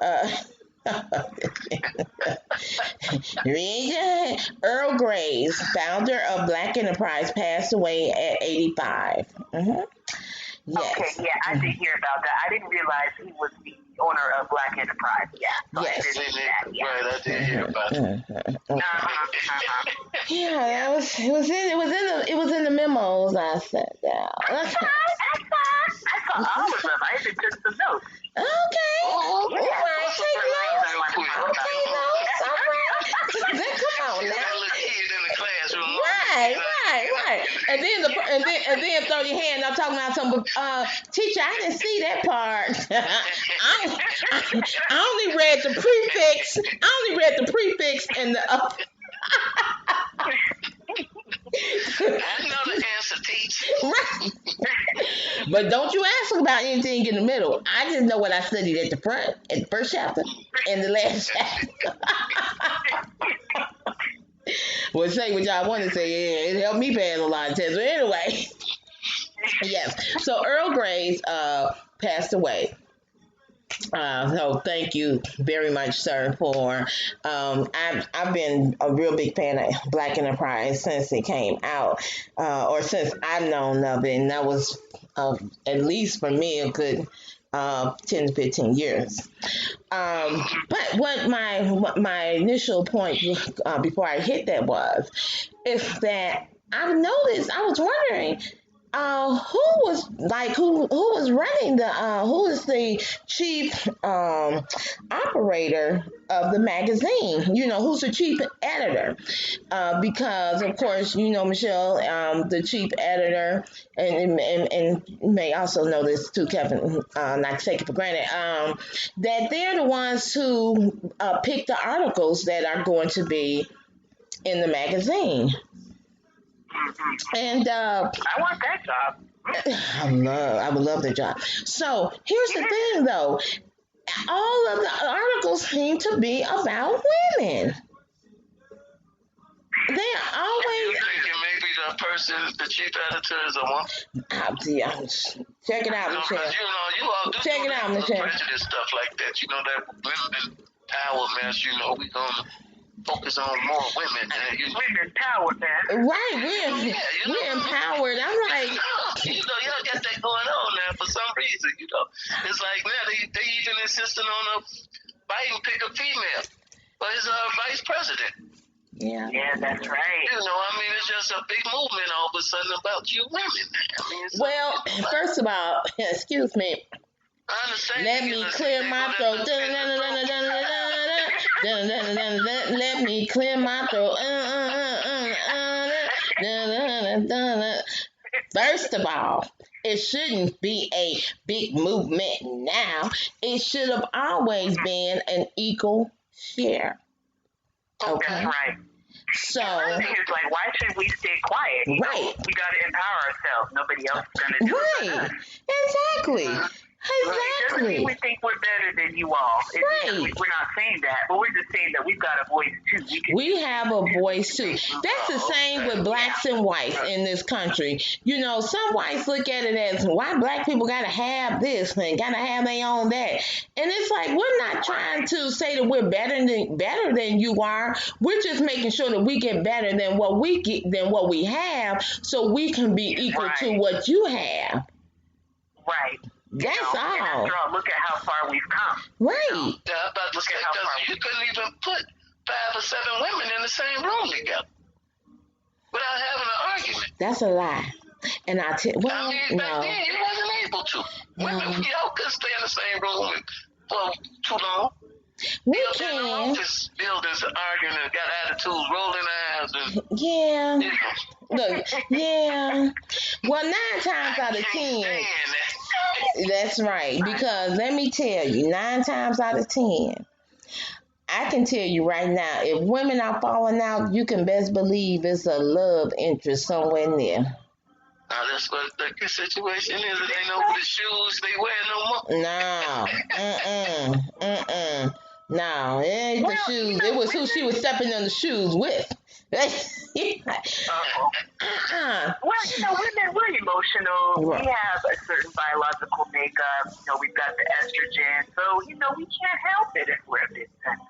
Uh, Earl Graves, founder of Black Enterprise, passed away at 85. Okay, Yes. yeah, I did hear about that. I didn't realize he was the owner of Black Enterprise. Yeah, so Yes. I did see that. Yeah. Right, I did hear about it. Yeah, it was in the memos I sent down. That's fine. I saw all of them. I even took some notes. Okay. Oh, All right, take notes. Okay, notes. All right. Come on now. that little kid in the classroom. Right. And then throw your hand up talking about something. Teacher, I didn't see that part. I only read the prefix. And the. I know the answer, teacher. Right. But don't you ask about anything in the middle. I just know what I studied at the front, at the first chapter, and the last chapter. Well, say what y'all want to say. Yeah, it helped me pass a lot of tests. But anyway, yes. So Earl Graves passed away. So thank you very much, sir, for I've been a real big fan of Black Enterprise since it came out, or since I've known of it, and that was at least for me a good 10 to 15 years. But what my initial point before I hit that is that I've noticed, I was wondering who was running who is the chief operator of the magazine, who's the chief editor, because of course Michelle, the chief editor, and may also know this too, Kevin, not to take it for granted, that they're the ones who pick the articles that are going to be in the magazine. And I want that job. I would love the job. So here's the thing, though. All of the articles seem to be about women. They're always. You thinking maybe the chief editor is a woman? Check it out, Michelle. You all do Check it out, Michelle. Prejudice stuff like that. That women power mess. We gonna focus on more women. Women power, man. Right, we're empowered. I'm like, y'all got that going on now for some reason. It's like now they even insisting on Biden pick a female for his vice president. Yeah, that's right. It's just a big movement all of a sudden about you women. Well, first of all, excuse me. I understand. Let me clear my throat. Let me clear my throat. First of all, it shouldn't be a big movement now. It should have always been an equal share. Okay. That's right. So it's like, why should we stay quiet? Right. We got to empower ourselves. Nobody else is going to do it. Right. Exactly. Exactly. We think we're better than you all. Right. We're not saying that, but we're just saying that we've got a voice too. We have a voice too. That's the same with blacks and whites in this country. Some whites look at it as, why black people gotta have this and gotta have their own that. And it's like, we're not trying to say that we're better than you are. We're just making sure that we get better than what we have, so we can be equal to what you have. Right. That's all. And after all, look at how far we've come. Right. Yeah, I'm about to say, you couldn't even put 5 or 7 women in the same room together without having an argument. That's a lie. And back then you wasn't able to. No. Women, y'all couldn't stay in the same room for too long. We can. Office buildings arguing and got attitudes, rolling eyes. And, yeah. Look, yeah. Well, 9 times out of 10. That's right. Because let me tell you, 9 times out of 10, I can tell you right now, if women are falling out, you can best believe it's a love interest somewhere near. That's what the situation is. It ain't over the shoes they wear no more. No. No, it ain't the shoes. It was who she was stepping on the shoes with. Well, women, we're emotional. Right. We have a certain biological makeup. We've got the estrogen. So, we can't help it if we're a bit sensitive.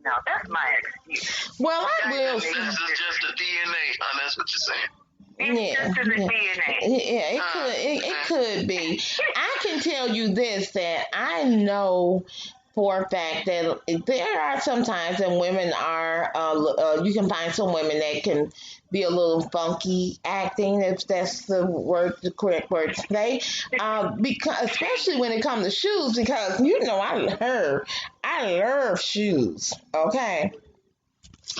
That's my excuse. Well, I Guys will. that make This us is just the DNA, huh? That's what you're saying. It's Yeah, just in the yeah. DNA. Yeah, it could be. I can tell you this, that I know for a fact that there are some times that women are you can find some women that can be a little funky acting, if that's the correct word to say, because especially when it comes to shoes, because I love shoes, okay.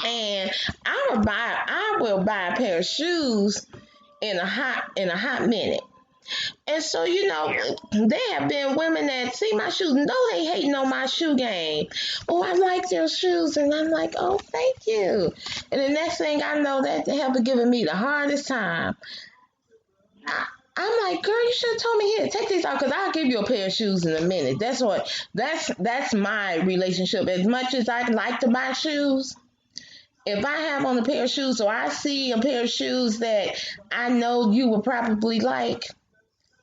And I will buy a pair of shoes in a hot minute. And so, there have been women that see my shoes, know they hating on my shoe game. Oh, I like their shoes. And I'm like, oh, thank you. And the next thing I know, that they have been giving me the hardest time. I'm like, girl, you should have told me, here, take these out, because I'll give you a pair of shoes in a minute. That's my relationship. As much as I like to buy shoes, if I have on a pair of shoes, or I see a pair of shoes that I know you would probably like,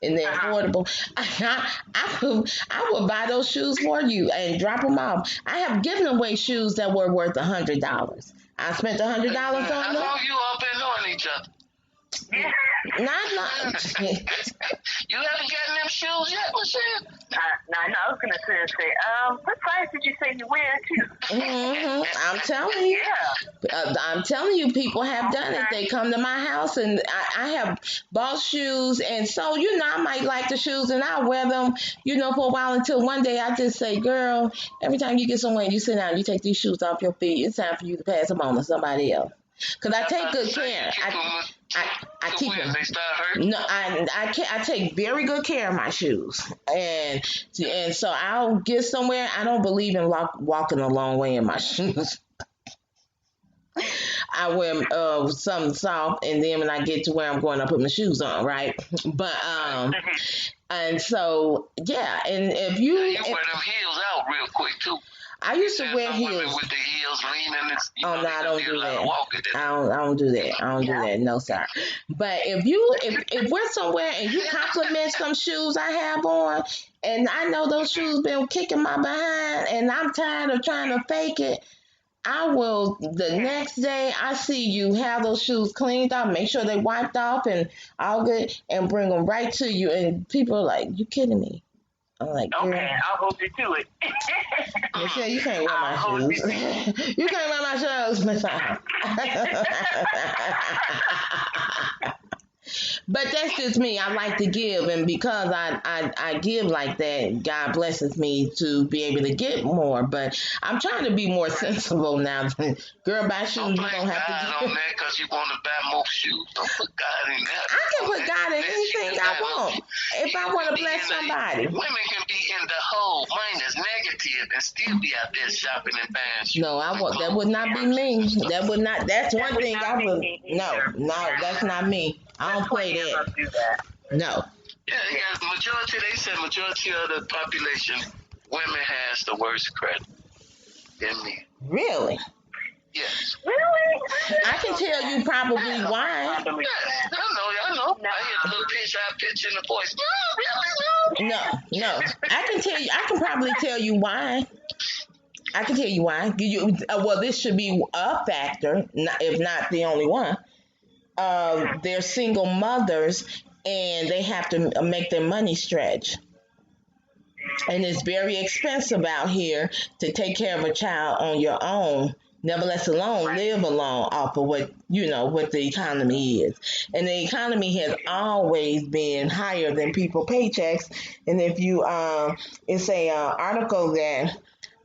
and they're affordable, I will buy those shoes for you and drop them off. I have given away shoes that were worth $100. I spent $100 How on them. long you all been knowing each other? Not. You haven't gotten them shoes yet, Michelle? I was going to say, what size did you say you wear, too? I'm telling you, people have done it. They come to my house, and I have bought shoes, and so I might like the shoes, and I wear them, for a while, until one day I just say, girl, every time you get somewhere and you sit down, you take these shoes off your feet. It's time for you to pass them on to somebody else. Because I take good care. I keep them. They start hurting. No, I take very good care of my shoes, and so I'll get somewhere. I don't believe in walking a long way in my shoes. I wear something soft, and then when I get to where I'm going, I put my shoes on, right? But and so yeah, and if you wear them heels out real quick too. I used to wear women heels. with the heels leaning. No, I don't do that. I don't do that. I don't do that. No, sir. But if we're somewhere and you compliment some shoes I have on, and I know those shoes been kicking my behind, and I'm tired of trying to fake it, I will, the next day I see you have those shoes cleaned up, make sure they wiped off and all good, and bring them right to you. And people are like, you kidding me? I'm like, girl. Okay, I'll hold you to it. Michelle, you can't wear my shoes. You can't wear my shoes, Michelle. But that's just me. I like to give, and because I give like that, God blesses me to be able to get more. But I'm trying to be more sensible now. Girl, buy shoes, you don't have God to on that because you want to buy more shoes. Don't put God in that. I can put God in anything I want. If I want to bless somebody. Women can be in the hole, minus negative, and still be out there shopping and buying shoes. No, that would not be me. That would not. That's one thing I would. No, that's not me. I don't play that. No. Yeah, they said majority of the population, women has the worst credit than men. Really? Yes. Really? I can tell you probably why. Yeah, I know. I hear the little pitch in the voice. No. I can probably tell you why. I can tell you why. Well, this should be a factor, if not the only one. They're single mothers, and they have to make their money stretch. And it's very expensive out here to take care of a child on your own. Nevertheless, live alone off of what the economy is. And the economy has always been higher than people's paychecks. And if you, it's a article that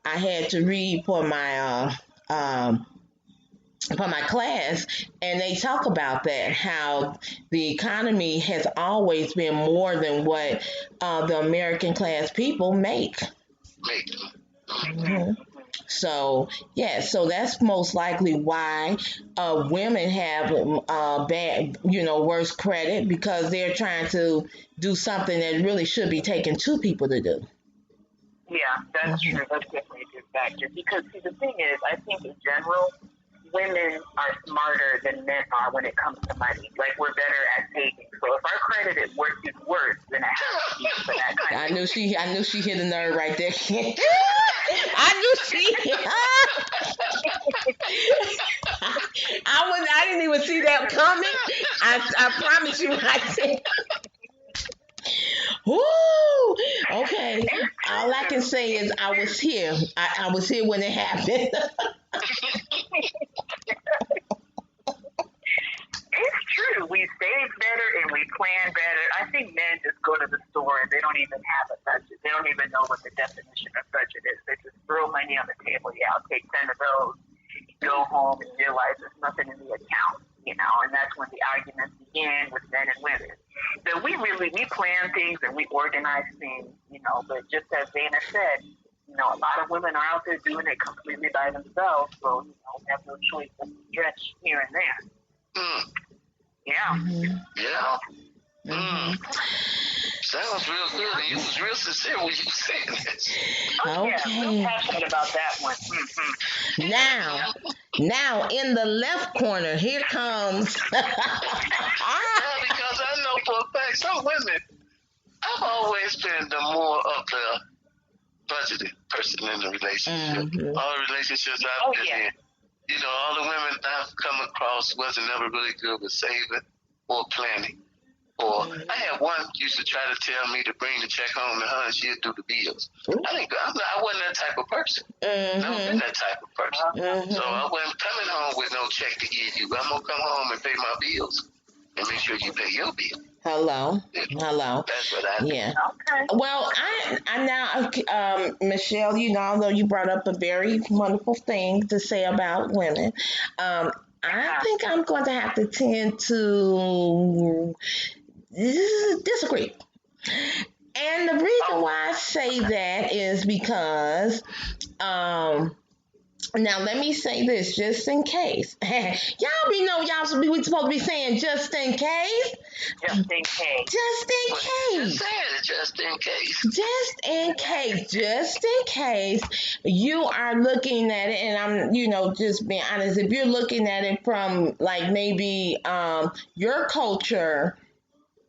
I had to read for my class, and they talk about that, how the economy has always been more than what the American class people make. Mm-hmm. So that's most likely why women have bad, worse credit, because they're trying to do something that really should be taking two people to do. Yeah, that's true. That's definitely a good factor. Because, see, the thing is, I think in general, women are smarter than men are when it comes to money. Like, we're better at saving. So if our credit is worse, then it has to be for that kind I of knew thing. she hit a nerve right there. I knew she. I didn't even see that coming. I promise you right there. Woo! Okay. All I can say is I was here. I was here when it happened. It's true. We save better and we plan better. I think men just go to the store and they don't even have a budget. They don't even know what the definition of budget is. They just throw money on the table. Yeah, I'll take 10 of those. Go home and realize there's nothing in the account, and that's when the arguments begin with men and women. So we plan things and we organize things, but just as Dana said, a lot of women are out there doing it completely by themselves, so, have no choice but to stretch here and there. Mm. Yeah. Mm-hmm. Yeah. Mm-hmm. Sounds real good. And you was real sincere when you was saying this. Oh, yeah, Okay. real passionate about that one. Mm-hmm. Now in the left corner, here comes. Yeah, because I know for a fact some women, I've always been the more of the budgeted person in the relationship. Mhm. All the relationships I've been in, all the women I've come across wasn't never really good with saving or planning. Or I had one used to try to tell me to bring the check home to her and she'd do the bills. I wasn't that type of person. Never been that type of person. So I wasn't coming home with no check to give you. I'm gonna come home and pay my bills and make sure you pay your bill. Hello. That's what I do. Yeah. Okay. Well, I now, Michelle, although you brought up a very wonderful thing to say about women, I think I'm going to have to tend to disagree. And the reason why I say that is because, now let me say this just in case. Y'all we supposed to be saying just in case. Just in case. Just in case. Just saying it, just in case. Just in case you are looking at it, and I'm, just being honest, if you're looking at it from like maybe your culture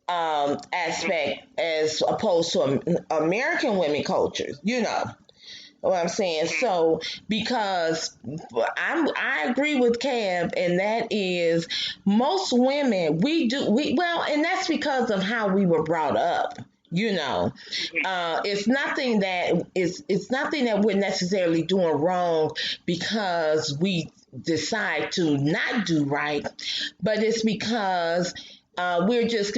aspect as opposed to American women cultures, what I'm saying. So because I agree with Cab, and that is most women and that's because of how we were brought up. It's nothing that we're necessarily doing wrong because we decide to not do right, but it's because we're just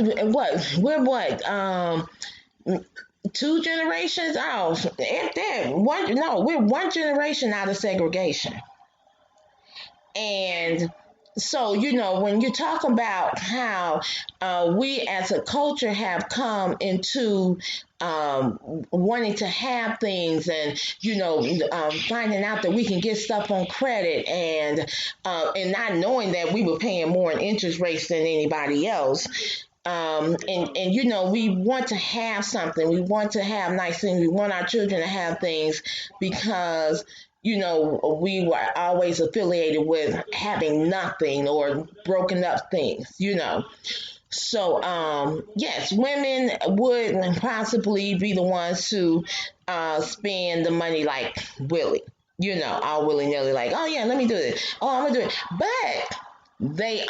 two generations off. We're one generation out of segregation. And so, when you talk about how we as a culture have come into wanting to have things and, finding out that we can get stuff on credit and not knowing that we were paying more in interest rates than anybody else. And we want to have something. We want to have nice things. We want our children to have things because we were always affiliated with having nothing or broken up things, So, yes, women would possibly be the ones to spend the money like Willie, all willy-nilly, like, oh, yeah, let me do this. Oh, I'm going to do it. But they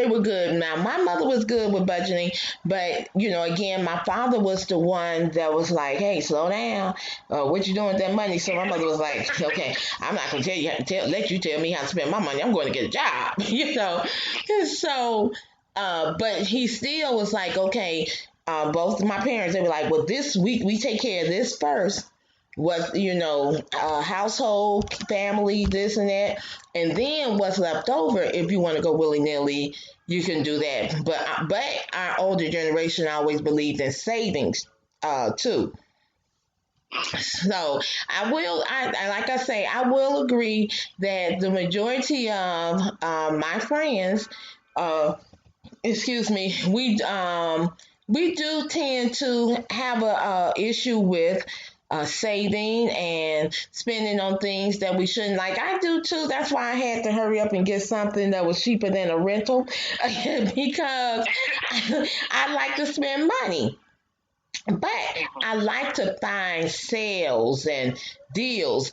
were good. Now, my mother was good with budgeting, but, again, my father was the one that was like, hey, slow down. What you doing with that money? So my mother was like, okay, I'm not going to let you tell me how to spend my money. I'm going to get a job, And so, but he still was like, okay, both of my parents, they were like, well, this week we take care of this first. What, household, family, this and that. And then what's left over, if you want to go willy-nilly, you can do that. But our older generation always believed in savings, too. So I will agree that the majority of my friends, we do tend to have a issue with saving and spending on things that we shouldn't. Like I do too. That's why I had to hurry up and get something that was cheaper than a rental because I like to spend money. But I like to find sales and deals.